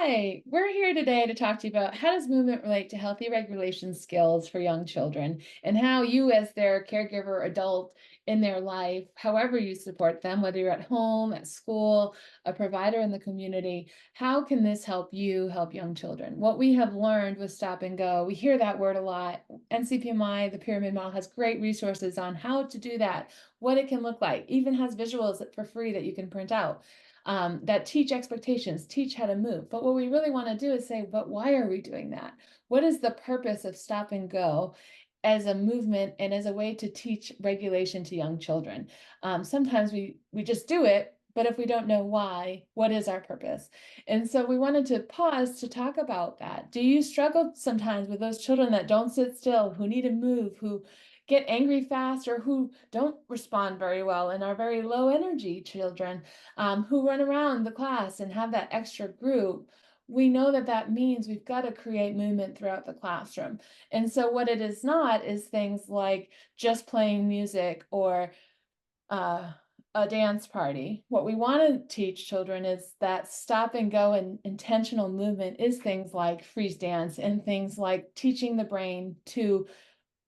Hi, we're here today to talk to you about how does movement relate to healthy regulation skills for young children and how you as their caregiver adult in their life, however you support them, whether you're at home, at school, a provider in the community, how can this help you help young children? What we have learned with Stop and Go, we hear that word a lot. NCPMI, the pyramid model, has great resources on how to do that, what it can look like, even has visuals for free that you can print out that teach expectations, teach how to move. But what we really want to do is say, but why are we doing that? What is the purpose of Stop and Go as a movement and as a way to teach regulation to young children? Sometimes we just do it, but if we don't know why, what is our purpose? And so we wanted to pause to talk about that. Do you struggle sometimes with those children that don't sit still, who need to move, who get angry fast, or who don't respond very well and are very low energy children? Who run around the class and have that extra group, we know that that means we've got to create movement throughout the classroom. And so what it is not is things like just playing music or uh, a dance party. What we want to teach children is that stop and go and intentional movement is things like freeze dance and things like teaching the brain to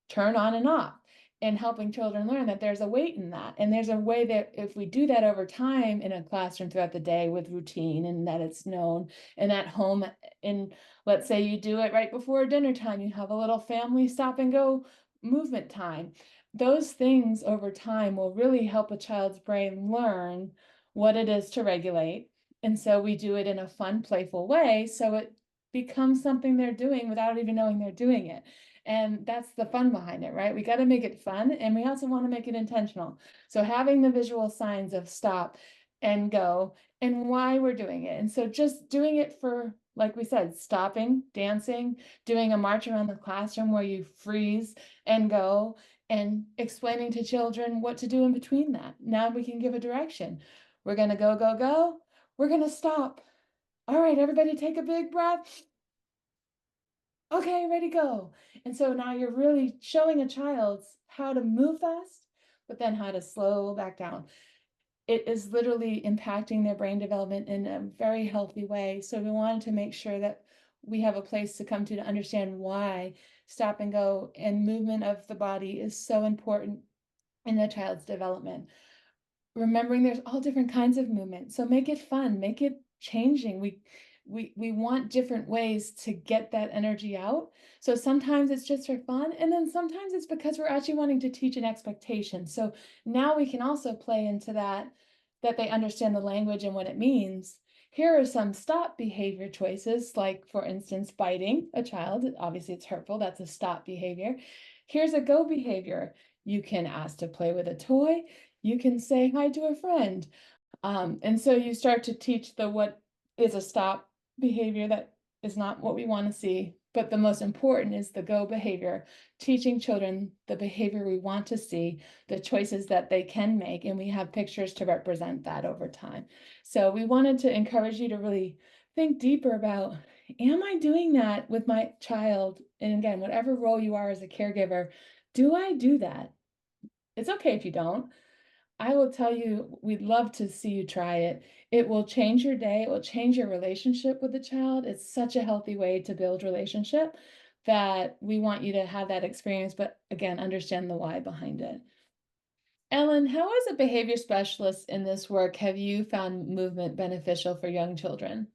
turn on and off and helping children learn that there's a weight in that. And there's a way that if we do that over time in a classroom throughout the day with routine and that it's known, and at home, and let's say you do it right before dinner time, you have a little family stop and go movement time. Those things over time will really help a child's brain learn what it is to regulate. And so we do it in a fun, playful way. So it becomes something they're doing without even knowing they're doing it. And that's the fun behind it, right? We got to make it fun and we also want to make it intentional. So having the visual signs of stop and go and why we're doing it. And so just doing it for, like we said, stopping, dancing, doing a march around the classroom where you freeze and go and explaining to children what to do in between that. Now we can give a direction. We're going to go, go, go. We're going to stop. All right, everybody take a big breath. Okay, ready, go. And so now you're really showing a child how to move fast, but then how to slow back down. It is literally impacting their brain development in a very healthy way. So we wanted to make sure that we have a place to come to understand why stop and go and movement of the body is so important in a child's development. Remembering there's all different kinds of movement. So make it fun, make it changing. We want different ways to get that energy out. So sometimes it's just for fun, and then sometimes it's because we're actually wanting to teach an expectation. So now we can also play into that they understand the language and what it means. Here are some stop behavior choices, like for instance, biting a child. Obviously, it's hurtful. That's a stop behavior. Here's a go behavior. You can ask to play with a toy. You can say hi to a friend. And so you start to teach the what is a stop behavior that is not what we want to see. But the most important is the go behavior, teaching children the behavior we want to see, the choices that they can make, and we have pictures to represent that over time. So we wanted to encourage you to really think deeper about, am I doing that with my child? And again, whatever role you are as a caregiver, do I do that? It's okay if you don't. I will tell you, we'd love to see you try it. It will change your day. It will change your relationship with the child. It's such a healthy way to build relationship that we want you to have that experience, but again, understand the why behind it. Ellen, how as a behavior specialist in this work have you found movement beneficial for young children?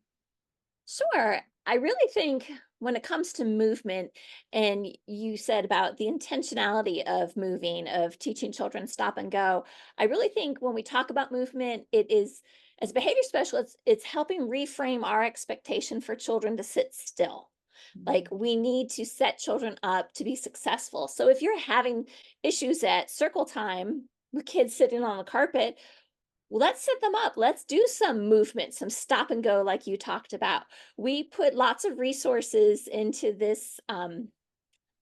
Sure. I really think when it comes to movement, and you said about the intentionality of moving, of teaching children stop and go, I really think when we talk about movement, it is, as behavior specialists, it's helping reframe our expectation for children to sit still. Mhm. Like we need to set children up to be successful. So if you're having issues at circle time with kids sitting on the carpet, well, let's set them up. Let's do some movement, some stop and go, like you talked about. We put lots of resources into this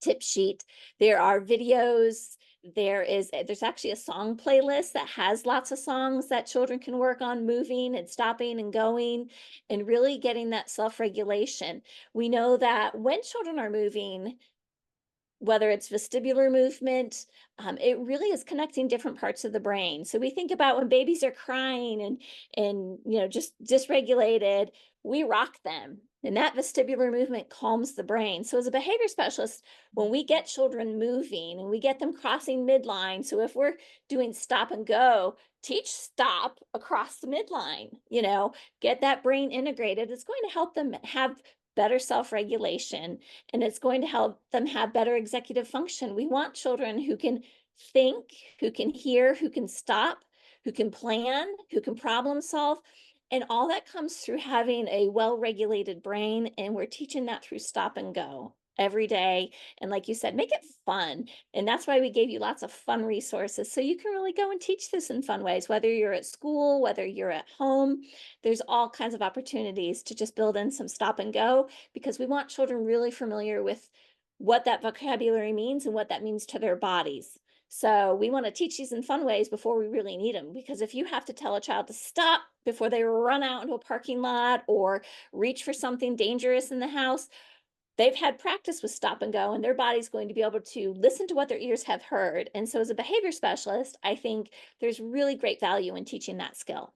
tip sheet. There are videos. There's actually a song playlist that has lots of songs that children can work on moving and stopping and going and really getting that self-regulation. We know that when children are moving, whether it's vestibular movement, it really is connecting different parts of the brain. So we think about when babies are crying and just dysregulated, we rock them, and that vestibular movement calms the brain. So as a behavior specialist, when we get children moving and we get them crossing midline, so if we're doing stop and go, teach stop across the midline. Get that brain integrated. It's going to help them have better self-regulation, and it's going to help them have better executive function. We want children who can think, who can hear, who can stop, who can plan, who can problem solve. And all that comes through having a well regulated brain. And we're teaching that through stop and go every day. And like you said, make it fun. And that's why we gave you lots of fun resources. So you can really go and teach this in fun ways, whether you're at school, whether you're at home. There's all kinds of opportunities to just build in some stop and go, because we want children really familiar with what that vocabulary means and what that means to their bodies. So we want to teach these in fun ways before we really need them. Because if you have to tell a child to stop before they run out into a parking lot or reach for something dangerous in the house, they've had practice with stop and go, and their body's going to be able to listen to what their ears have heard. And so as a behavior specialist, I think there's really great value in teaching that skill.